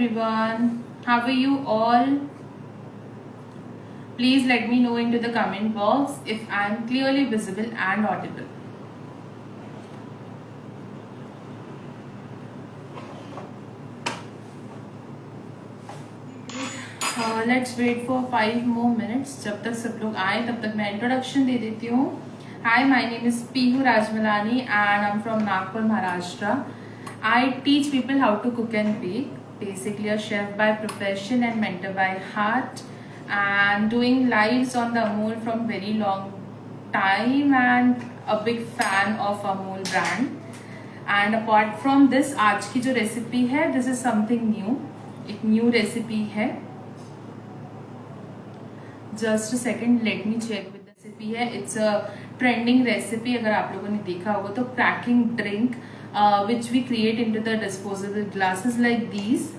everyone. How are you all? Please let me know into the comment box if I am clearly visible and audible. Let's wait for 5 more minutes. जब तक सब लोग आए तब तक मैं introduction दे देती हूँ. Hi, my name is Pihu Rajmalani and I'm from Nagpur, Maharashtra. I teach people how to cook and bake. Basically a chef by profession and mentor by heart, and doing lives on the Amul from very long time and a big fan of Amul brand. And apart from this, आज की जो recipe है, this is something new. एक new recipe है. Just second, let me check with recipe है. It's a trending recipe. अगर आप लोगों ने देखा होगा तो cracking drink which we create into the disposable glasses like these,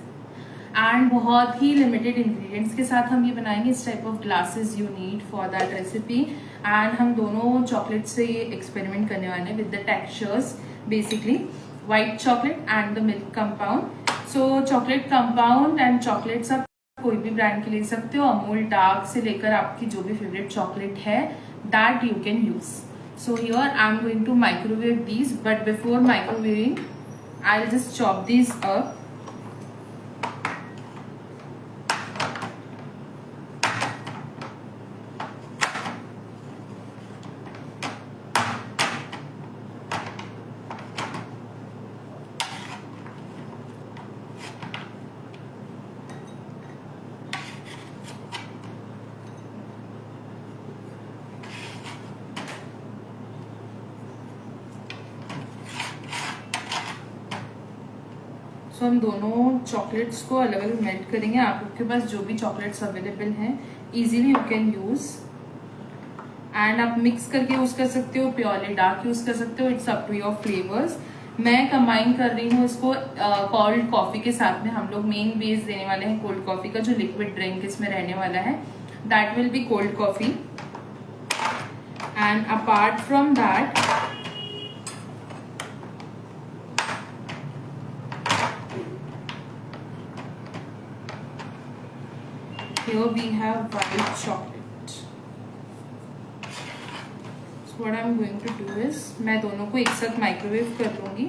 and बहुत ही लिमिटेड इंग्रेडिएंट्स के साथ हम ये बनाएंगे. इस type of glasses you need for that recipe. And हम दोनों चॉकलेट से ये एक्सपेरिमेंट करने वाले हैं with the textures. Basically white chocolate and the milk compound. So chocolate compound and chocolates आप कोई भी ब्रांड के ले सकते हो. अमूल डार्क से लेकर आपकी जो भी फेवरेट चॉकलेट है, that you can use. So here I am going to microwave these, but before microwaving I will just chop these up. So हम दोनों चॉकलेट्स को अलग अलग मेल्ट करेंगे. आप लोग के पास जो भी चॉकलेट्स अवेलेबल हैं easily you can use, and आप मिक्स करके यूज कर सकते हो, प्योरली डार्क यूज कर सकते हो. It's up to your flavours. मैं कंबाइन कर रही हूँ इसको कोल्ड कॉफी के साथ में. हम लोग मेन बेस देने वाले हैं कोल्ड कॉफी का. जो लिक्विड ड्रिंक इसमें रहने वाला है that will be cold coffee. And apart from that here we have white chocolate. So what I'm going to do is मैं दोनों को एक साथ माइक्रोवेव कर लूंगी.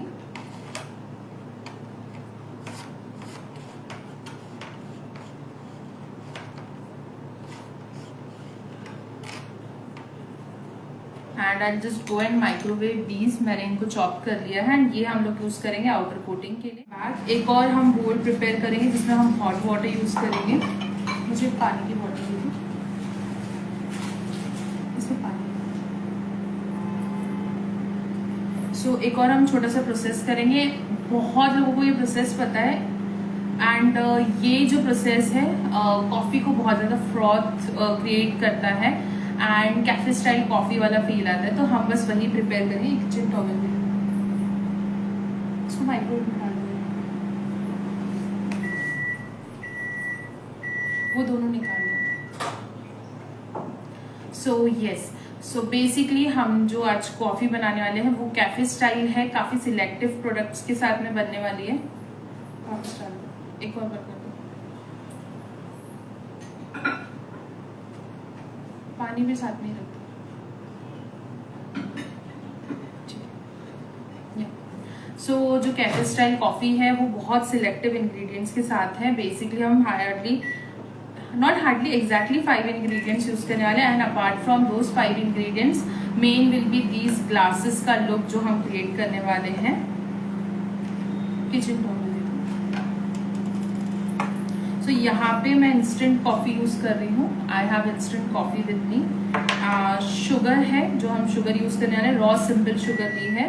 And I just go and microwave these. मैंने इनको चॉप कर लिया है एंड ये हम लोग यूज करेंगे आउटर कोटिंग के लिए. बाद एक और हम बोल प्रिपेयर करेंगे जिसमें हम हॉट वाटर यूज करेंगे. मुझे पानी की बॉटल दे दो, इसमें पानी. सो एक और हम छोटा सा प्रोसेस करेंगे. बहुत लोगों को ये प्रोसेस पता है, एंड ये जो प्रोसेस है कॉफ़ी को बहुत ज़्यादा फ्रॉथ क्रिएट करता है एंड कैफे स्टाइल कॉफ़ी वाला फील आता है. तो हम बस वही प्रिपेयर करेंगे. किचन टॉवल में इसको माइक्रोवेव में डाल दें. वो दोनों निकाल लें. सो यस, सो बेसिकली हम जो आज कॉफ़ी बनाने वाले हैं वो कैफे स्टाइल है. काफ़ी सिलेक्टिव प्रोडक्ट्स के साथ में बनने वाली है. एक और बार कर दो. पानी भी साथ में ही रख दो. सो जो कैफे स्टाइल कॉफ़ी है वो बहुत सिलेक्टिव इंग्रेडिएंट्स के साथ है. बेसिकली हम not hardly exactly 5 ingredients use करने वाले हैं. And apart from those 5 ingredients men will be these glasses का लुक जो हम क्रिएट करने वाले हैं. किचन टॉवल दे दो. सो यहाँ पे मैं इंस्टेंट कॉफ़ी यूज कर रही हूँ. I have instant coffee with me. Sugar है जो हम शुगर यूज करने वाले हैं, रॉ सिंपल शुगर ली है.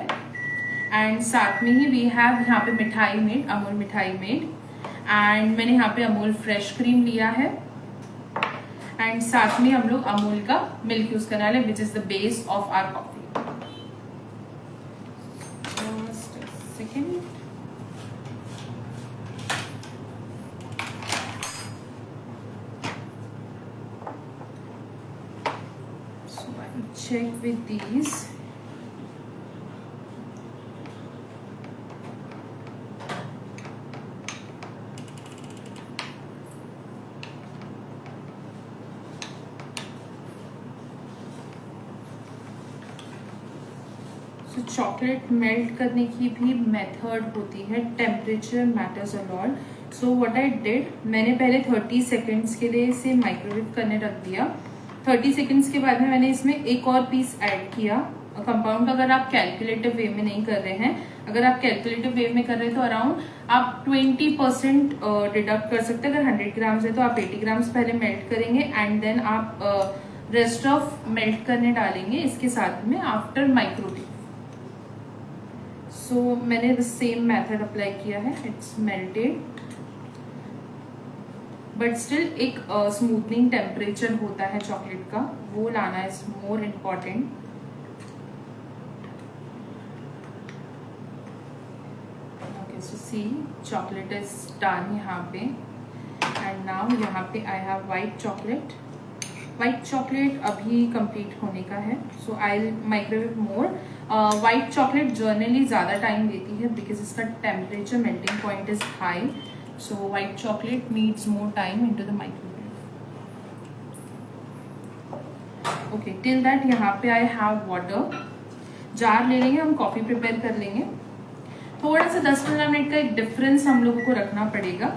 एंड साथ में ही वी हैव यहाँ पे मिठाई मेड, अमूल मिठाई मेड. एंड मैंने यहाँ पे अमूल फ्रेश क्रीम लिया है. एंड साथ में हम लोग अमूल का मिल्क यूज करने वाले which is the base of our coffee. Second, so I will check with these. So chocolate melt करने की भी मेथड होती है, temperature matters a lot. So what I did, मैंने पहले 30 सेकेंड्स के लिए इसे माइक्रोवेव करने रख दिया। 30 सेकेंड्स के बाद में मैंने इसमें एक और पीस ऐड किया कंपाउंड। अगर आप कैलकुलेटिव वे में नहीं कर रहे हैं, अगर आप कैलकुलेटिव वे में कर रहे हैं तो अराउंड आप 20% डिडक्ट कर सकते हैं। अगर 100 ग्राम्स है तो आप 80 ग्राम्स पहले मेल्ट करेंगे एंड देन आप रेस्ट ऑफ मेल्ट करने डालेंगे इसके साथ में आफ्टर माइक्रोवेव। सो मैंने द सेम मेथड अप्लाई किया है, इट्स मेल्टेड, बट स्टिल एक स्मूथनिंग टेम्परेचर होता है चॉकलेट का, वो लाना is more important. Okay, so see chocolate is done यहाँ पे एंड नाउ यहाँ पे I have white chocolate. White chocolate अभी कंप्लीट होने का है, so I will microwave more. White chocolate generally ज़्यादा टाइम लेती है बिकॉज इसका temperature melting point is high, so white chocolate needs more time into the microwave. Okay, till that यहाँ पे आई हैव वाटर। जार ले लेंगे, हम coffee prepare कर लेंगे। थोड़ा सा 10-15 मिनट का एक डिफरेंस हम लोगों को रखना पड़ेगा।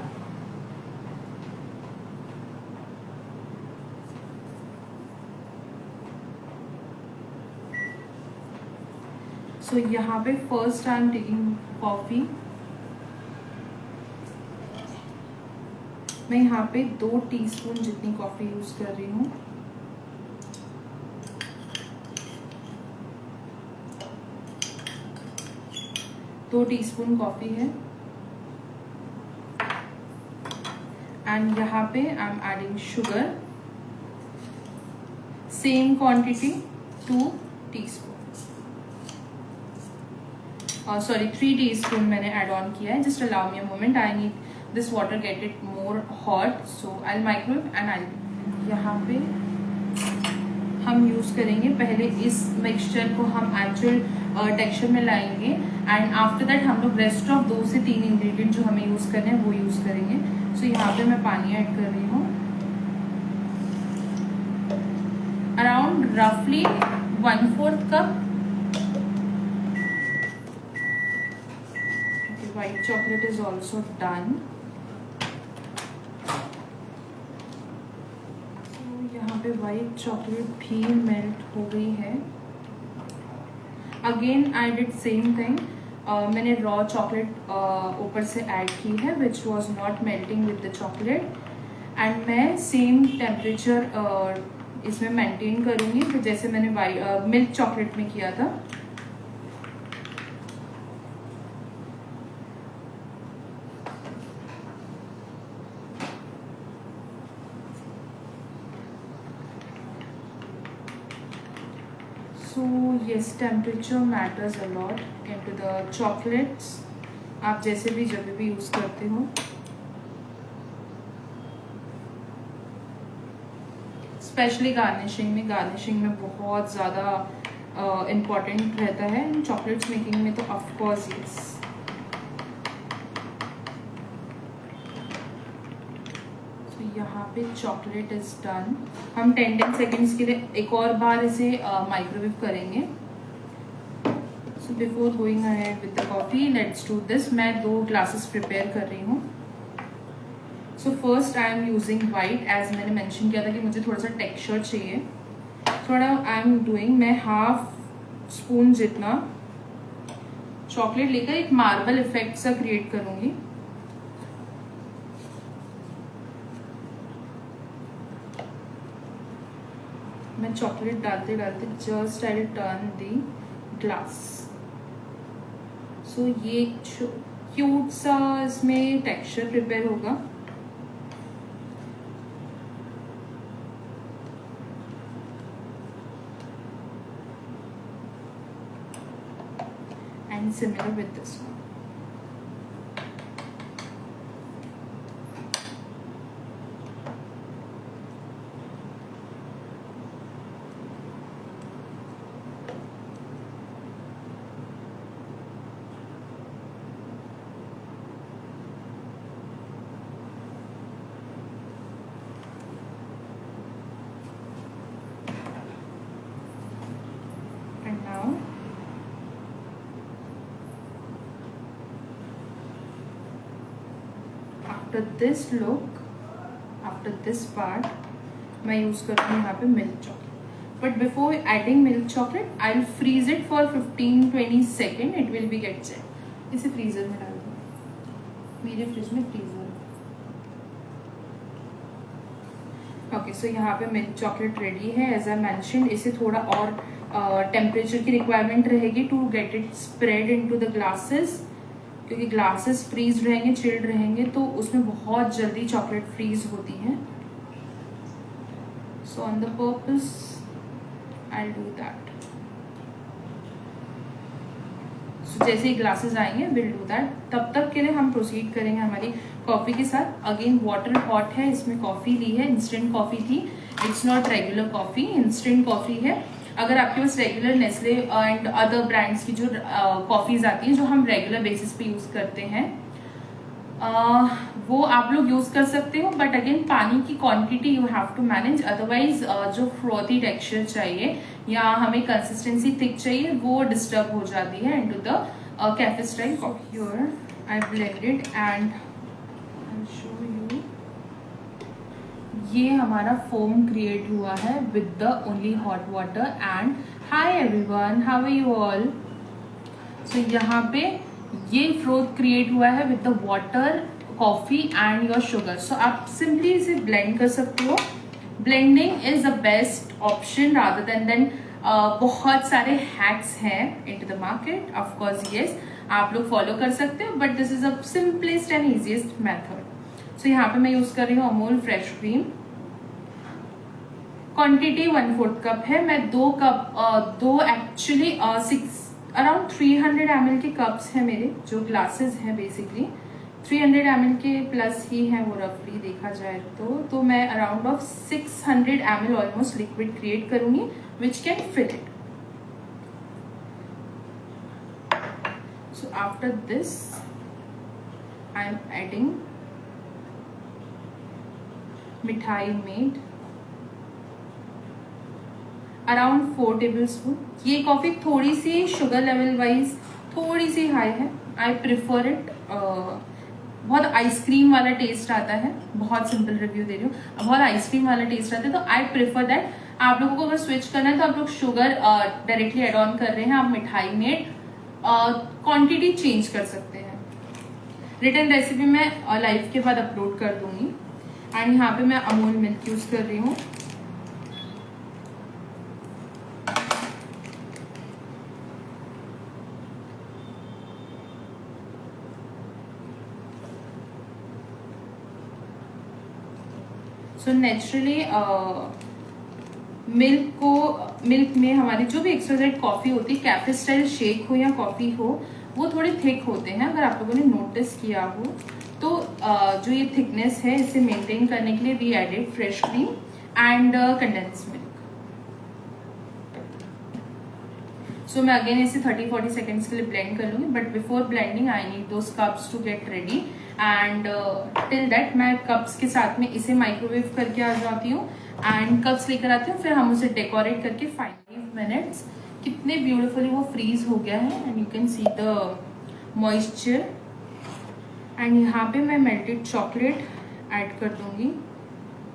सो यहाँ पे first I am taking coffee. मैं यहाँ पे 2 टीस्पून जितनी कॉफी यूज कर रही हूँ। दो टीस्पून कॉफी है एंड यहाँ पे I am adding sugar, same quantity 2 teaspoon, sorry 3 teaspoon मैंने ऐड ऑन किया है। Just allow me a moment, I need this water get it more hot, so I microwave and I. यहाँ पे हम use करेंगे पहले इस मिक्सचर को, हम एक्चुअल टेक्सचर में लाएंगे एंड आफ्टर दैट हम लोग रेस्ट ऑफ 2 से 3 इंग्रेडिएंट जो हमें यूज़ करने हैं वो यूज़ करेंगे। सो यहाँ पे मैं पानी ऐड कर रही हूँ, अराउंड रफली 1/4 cup. White chocolate is also done. So यहाँ पे white chocolate भी melt हो गई है। Again I did same thing. मैंने raw chocolate ऊपर से add की है which was not melting with the chocolate. And मैं same temperature इसमें maintain करूँगी तो जैसे मैंने milk chocolate में किया था। So yes, temperature matters a lot into the chocolates. आप जैसे भी जब भी यूज़ करते हो, स्पेशली गार्निशिंग में बहुत ज़्यादा इम्पॉर्टेंट रहता है। चॉकलेट्स मेकिंग में तो ऑफ कोर्स यस। यहाँ पे चॉकलेट इज डन। हम 10 सेकेंड्स के लिए एक और बार इसे माइक्रोवेव करेंगे। So before going ahead with the coffee, let's do this. मैं 2 ग्लासेस प्रिपेयर कर रही हूँ। So first I am using white, as मैंने मेंशन किया था कि मुझे थोड़ा सा टेक्सचर चाहिए। थोड़ा आई एम डूइंग, मैं 1/2 स्पून जितना चॉकलेट लेकर एक मार्बल इफेक्ट सा क्रिएट करूँगी। मैं चॉकलेट डालते डालते just I will turn the glass. So ये क्यूट सा इसमें टेक्सचर प्रिपेयर होगा। And similar with this one. And now after this look, after this part मैं यूज़ करती हूँ यहाँ पे milk chocolate. But before adding milk chocolate I will freeze it for 15-20 second. It will be get set. इसे freezer में डाल दूँ, मेरे फ्रिज में फ्रीजर. ओके, सो यहाँ पे मिल्क चॉकलेट रेडी है. एज आई मैंशनड, इसे थोड़ा और टेम्परेचर की रिक्वायरमेंट रहेगी to get it spread into the glasses, क्योंकि ग्लासेस फ्रीज रहेंगे, चिल्ड रहेंगे, तो उसमें बहुत जल्दी चॉकलेट फ्रीज होती है. So on the purpose I do that. So जैसे ही ग्लासेस आएंगे विल डू दैट. तब तक के लिए हम प्रोसीड करेंगे हमारी कॉफ़ी के साथ. अगेन वाटर हॉट है, इसमें कॉफ़ी ली है, इंस्टेंट कॉफ़ी थी. It's not regular coffee, instant coffee है. अगर आपके पास regular Nestle and other brands की जो कॉफ़ीज आती हैं जो हम रेगुलर बेसिस पे यूज़ करते हैं, वो आप लोग यूज़ कर सकते हो. बट अगेन पानी की quantity you have to manage, otherwise जो फ्रोथी टेक्सचर चाहिए या हमें कंसिस्टेंसी थिक चाहिए वो डिस्टर्ब हो जाती है into the cafe style coffee. Here I blended and I show you. ये हमारा फोम क्रिएट हुआ है with the only hot water. And hi everyone, how are you all. So यहाँ पे ये फ्रोथ क्रिएट हुआ है with the water, coffee and your sugar. So आप सिंपली इसे ब्लेंड कर सकते हो. Blending is the best option rather than बहुत सारे हैक्स हैं इन to the market. Of course yes, आप लोग फॉलो कर सकते हो, but this is a simplest and easiest method. So यहाँ पे मैं यूज कर रही हूँ Amul fresh cream. Quantity 1/4 cup है. मैं दो एक्चुअली अराउंड 300 ml के कप्स हैं मेरे, जो ग्लासेस हैं बेसिकली 300 ml के प्लस ही हैं वो रफली देखा जाए तो मैं around of 600 ml almost liquid create करूंगी which can fill it. So after this I am adding मिठाई मेड अराउंड 4 टेबलस्पून. ये कॉफी थोड़ी सी शुगर लेवल वाइज थोड़ी सी हाई है. I prefer it. बहुत आइसक्रीम वाला टेस्ट आता है, बहुत सिंपल रिव्यू दे रही हूँ, बहुत आइसक्रीम वाला टेस्ट आता है, तो आई प्रिफर दैट. आप लोगों को अगर स्विच करना है तो आप लोग शुगर डायरेक्टली एड ऑन कर रहे हैं, आप मिठाई मेड क्वांटिटी चेंज कर सकते हैं. रिटर्न रेसिपी मैं लाइव के बाद अपलोड कर दूंगी. एंड यहाँ पे मैं अमूल मिल्क यूज कर रही हूँ. सो नेचुरली मिल्क में हमारी जो भी एक्सक्लूसिव कॉफी होती है, कैफे स्टाइल शेक हो या कॉफी हो, वो थोड़े थिक होते हैं. अगर आप लोगों ने नोटिस किया हो तो जो ये थिकनेस है इसे मेंटेन करने के लिए we added fresh cream and condense milk. So मैं अगेन इसे 30-40 सेकेंड्स के लिए ब्लेंड कर लूंगी. But before blending I need those cups to get ready. And till that मैं कप्स के साथ में इसे माइक्रोवेव करके आ जाती हूँ एंड कप्स लेकर आती हूँ. फिर हम उसे डेकोरेट करके 5 मिनट्स कितने ब्यूटिफुली वो फ्रीज हो गया है. And you can see the moisture. And यहाँ पे मैं मेल्टेड चॉकलेट ऐड कर दूंगी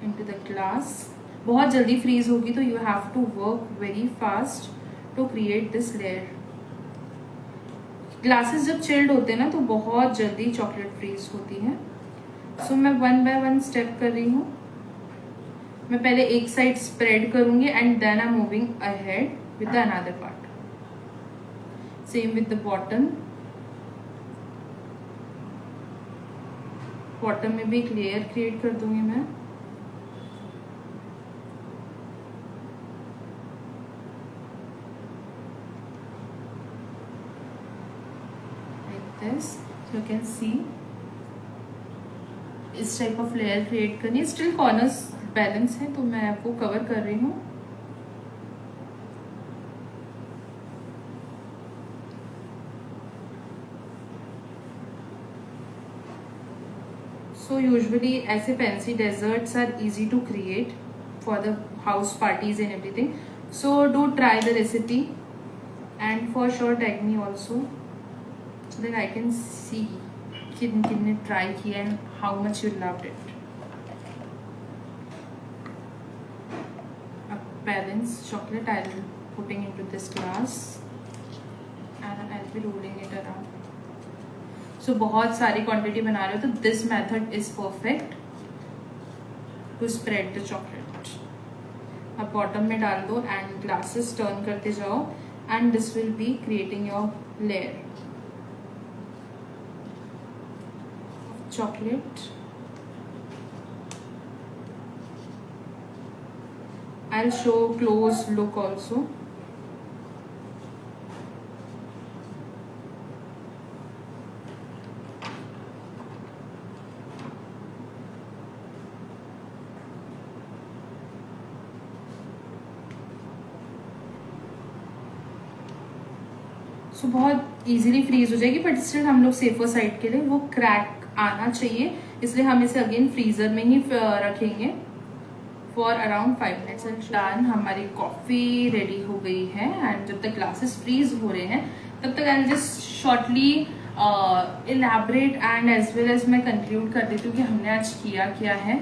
इनटू द ग्लास. बहुत जल्दी फ्रीज होगी तो you have to work very fast to create this layer. Glasses जब चिल्ड होते हैं ना तो बहुत जल्दी चॉकलेट फ्रीज होती है. सो मैं 1 by 1 स्टेप कर रही हूँ. मैं पहले एक साइड स्प्रेड करूंगी and then I am moving ahead with the another part. Same with the bottom. Bottom में भी एक लेयर क्रिएट कर दूंगी मैं. This you can see इस टाइप ऑफ लेयर क्रिएट करनी है. स्टिल कॉर्नर्स बैलेंस है तो मैं वो कवर कर रही हूँ. सो यूजुअली ऐसे fancy desserts are easy to create for the house parties and everything. So do try the recipe and for sure tag me also so that I can see किन किन ने try किया and how much you loved it. Balance chocolate I'll be putting into this glass and I'll be rolling it around. So बहुत सारी quantity बना रहे हो तो this method is perfect to spread the chocolate. अब bottom में डाल दो एंड ग्लासेस टर्न करते जाओ and this will be creating your layer chocolate. I'll show close look also. So बहुत इजीली फ्रीज हो जाएगी बट स्टिल हम लोग सेफर साइड के लिए वो क्रैक आना चाहिए इसलिए हम इसे अगेन फ्रीजर में ही रखेंगे फॉर अराउंड 5 मिनट्स. डन. हमारी कॉफ़ी रेडी हो गई है एंड जब तक ग्लासेस फ्रीज हो रहे हैं तब तक I just shortly elaborate and as well as मैं कंक्लूड कर देती हूँ कि हमने आज किया क्या है.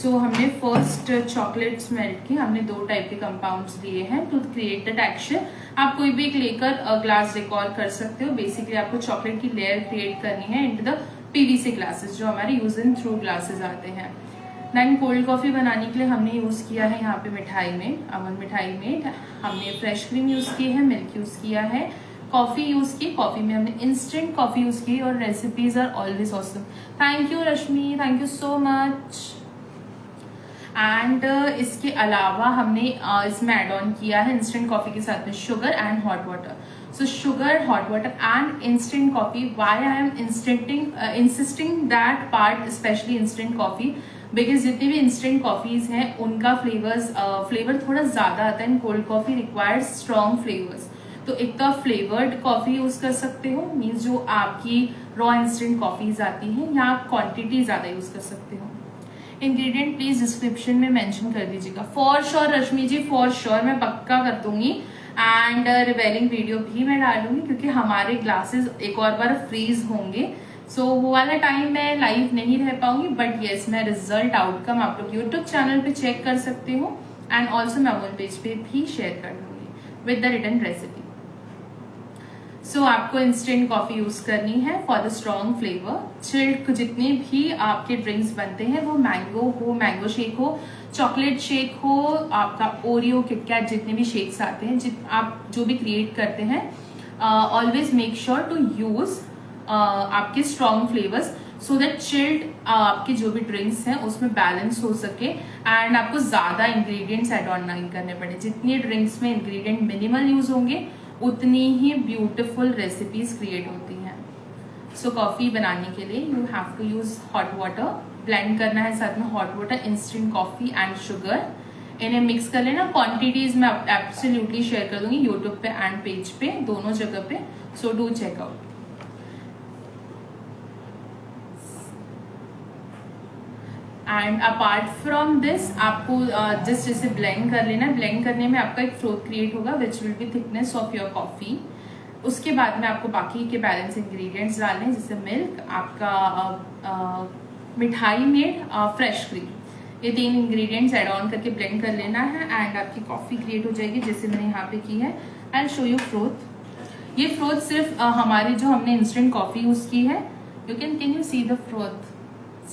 सो हमने फर्स्ट चॉकलेट्स मेल्ट की. हमने 2 टाइप के कंपाउंड्स लिए हैं टू क्रिएट द टेक्सचर. आप कोई भी एक लेकर ग्लास डेकोर कर सकते हो. बेसिकली आपको चॉकलेट की लेयर क्रिएट करनी है इनटू द पीवीसी ग्लासेस जो हमारे यूज एंड थ्रू ग्लासेस आते हैं. देन कोल्ड कॉफी बनाने के लिए हमने यूज किया है यहाँ पे मिठाई में अमन मिठाई में. हमने फ्रेश क्रीम यूज की है, मिल्क यूज किया है, कॉफी यूज की. कॉफी में हमने इंस्टेंट कॉफी यूज की और recipes are always awesome. Thank you Rashmi, thank you so much. And इसके अलावा हमने इसमें एड ऑन किया है इंस्टेंट कॉफी के साथ में sugar and hot water. So sugar, hot water and instant coffee. Why I am insisting that part, especially instant coffee, because जितनी भी instant coffees हैं उनका फ्लेवर थोड़ा ज़्यादा आता है. Cold coffee requires strong flavors. तो एक तो आप फ्लेवर्ड कॉफ़ी यूज़ कर सकते हो मीन्स जो आपकी रॉ इंस्टेंट कॉफ़ीज आती हैं या आप क्वान्टिटी ज़्यादा यूज़ कर सकते हो. इंग्रेडिएंट प्लीज डिस्क्रिप्शन में मेंशन कर दीजिएगा. For sure Rashmi ji, for sure मैं पक्का कर दूंगी. एंड रिवेलिंग वीडियो भी मैं डालूंगी क्योंकि हमारे ग्लासेस एक और बार फ्रीज होंगे. सो वो वाला टाइम मैं लाइव नहीं रह पाऊंगी बट येस मैं रिजल्ट आउटकम आप लोग यूट्यूब चैनल पे चेक कर सकते हो एंड ऑल्सो मैं अमूल पेज पे भी शेयर कर दूंगी विद द रिटन रेसिपी. सो आपको इंस्टेंट कॉफी यूज करनी है for the strong flavour. Chilled जितने भी आपके ड्रिंक्स बनते हैं वो मैंगो हो, मैंगो शेक हो, चॉकलेट शेक हो, आपका ओरियो, किटकैट जितने भी शेक्स आते हैं आप जो भी क्रिएट करते हैं always make sure to use आपके strong flavours so that chilled आपके जो भी ड्रिंक्स हैं उसमें बैलेंस हो सके एंड आपको ज्यादा इंग्रेडिएंट्स ऐड ऑन नहीं करने पड़े. जितनी ड्रिंक्स में इंग्रेडिएंट मिनिमल यूज होंगे उतनी ही ब्यूटिफुल रेसिपीज क्रिएट होती हैं. सो कॉफी बनाने के लिए you have to use hot water. Blend करना है साथ में hot water, instant coffee and sugar. इन्हें मिक्स कर लेना. क्वांटिटीज मैं एब्सोल्युटली शेयर कर दूंगी यूट्यूब पे एंड पेज पे दोनों जगह पे. So do check out. And apart from this आपको जस्ट इसे ब्लेंड कर लेना. ब्लेंड करने में आपका एक फ्लोट क्रिएट होगा which will be thickness of your coffee. उसके बाद में आपको बाकी के बैलेंस इंग्रेडिएंट्स डालने हैं जैसे मिल्क, आपका मिठाई में फ्रेश क्रीम. ये 3 इंग्रेडिएंट्स ऐड ऑन करके ब्लेंड कर लेना है एंड आपकी कॉफी क्रिएट हो जाएगी जैसे मैंने यहाँ पे की है. I will show you froth. ये फ्रोथ सिर्फ हमारी जो हमने इंस्टेंट कॉफी यूज की है. You can you see the froth,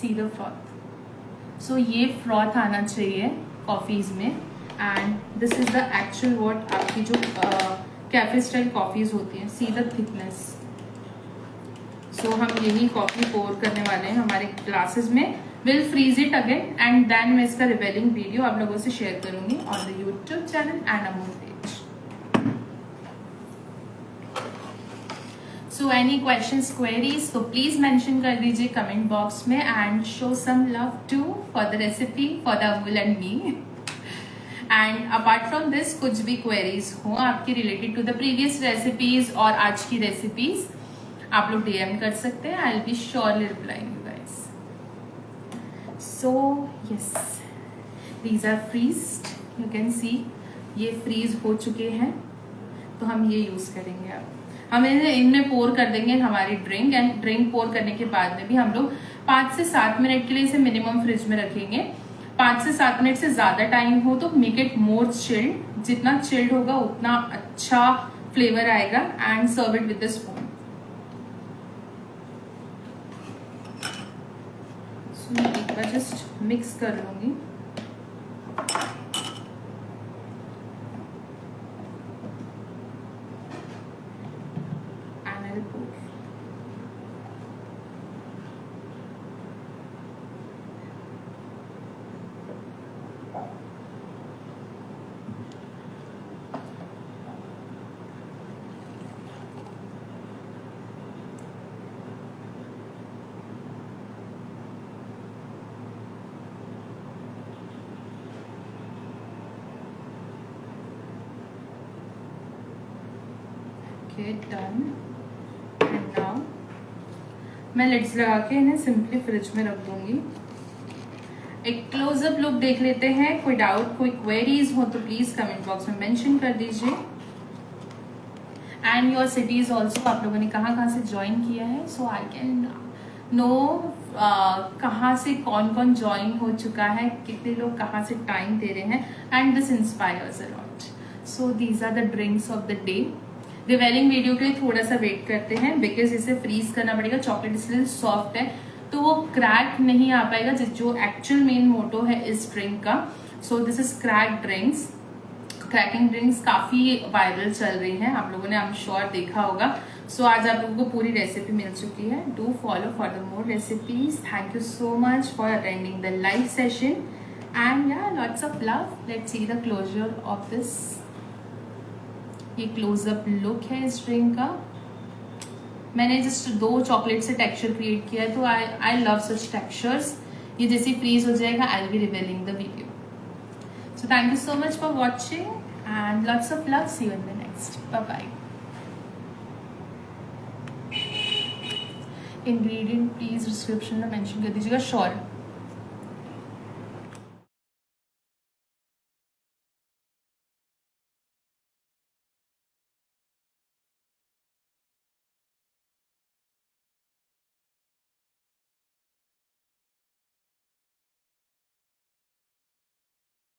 see the froth. So ये फ्रॉथ आना चाहिए कॉफीज में and this is the actual what आपकी जो कैफे स्टाइल कॉफीज होती हैं. See the thickness. सो हम यही कॉफी पोर करने वाले हैं हमारे ग्लासेस में. Will freeze it again and then मैं इसका रिवेलिंग वीडियो आप लोगों से शेयर करूंगी on the YouTube channel and Amul page. So any questions, queries तो प्लीज मेंशन कर दीजिए कमेंट बॉक्स में and show some love to for the recipe for the Amul and me. And apart from this कुछ भी queries हो आपकी related to the previous recipes और आज की रेसिपीज आप लोग DM कर सकते हैं. I will be surely replying you guys. So yes these are freezed. You can see ये फ्रीज हो चुके हैं तो हम ये यूज करेंगे अब. हम इनमें पोर कर देंगे हमारी ड्रिंक, एंड ड्रिंक पोर करने के बाद में भी हम लोग 5 से 7 मिनट के लिए इसे मिनिमम फ्रिज में रखेंगे। 5 से 7 मिनट से ज्यादा टाइम हो तो मेक इट मोर चिल्ड, जितना चिल्ड होगा उतना अच्छा फ्लेवर आएगा। And serve it with the spoon. So एक बार जस्ट मिक्स कर लूंगी। डन। एंड नाउ मैं लिड्स लगा के इन्हें सिंपली फ्रिज में रख दूंगी। एक क्लोजअप लुक देख लेते हैं। कोई डाउट, कोई क्वेरीज हो तो प्लीज कमेंट बॉक्स में मेंशन कर दीजिए। एंड योर सिटीज ऑल्सो, आप लोगों ने कहाँ से ज्वाइन किया है, सो आई कैन नो कहाँ से कौन कौन ज्वाइन हो चुका है, कितने लोग कहाँ से टाइम दे रहे हैं। And this inspires a lot. So these are the drinks of the day. Revealing video के लिए थोड़ा सा वेट करते हैं बिकॉज इसे फ्रीज करना पड़ेगा। चॉकलेट इसलिए सॉफ्ट है तो वो क्रैक नहीं आ पाएगा, जो एक्चुअल मेन मोटो है इस ड्रिंक का। So this is crack drinks. Cracking drinks काफी वायरल चल रही हैं, आप लोगों ने आई एम श्योर देखा होगा। सो आज आप लोगों को पूरी रेसिपी मिल चुकी है। Do follow for the more recipes. Thank you so much for attending the live session and yeah lots of love. Let's see the closer of this. ये क्लोजअप लुक है इस ड्रिंक का। मैंने जस्ट 2 चॉकलेट से texture create किया है तो I love such textures. ये जैसे फ्रीज हो जाएगा I will be revealing the video. So thank you so much for watching and lots of love. See you in the next. Bye bye. Ingredient please description में mention कर दीजिएगा। Sure.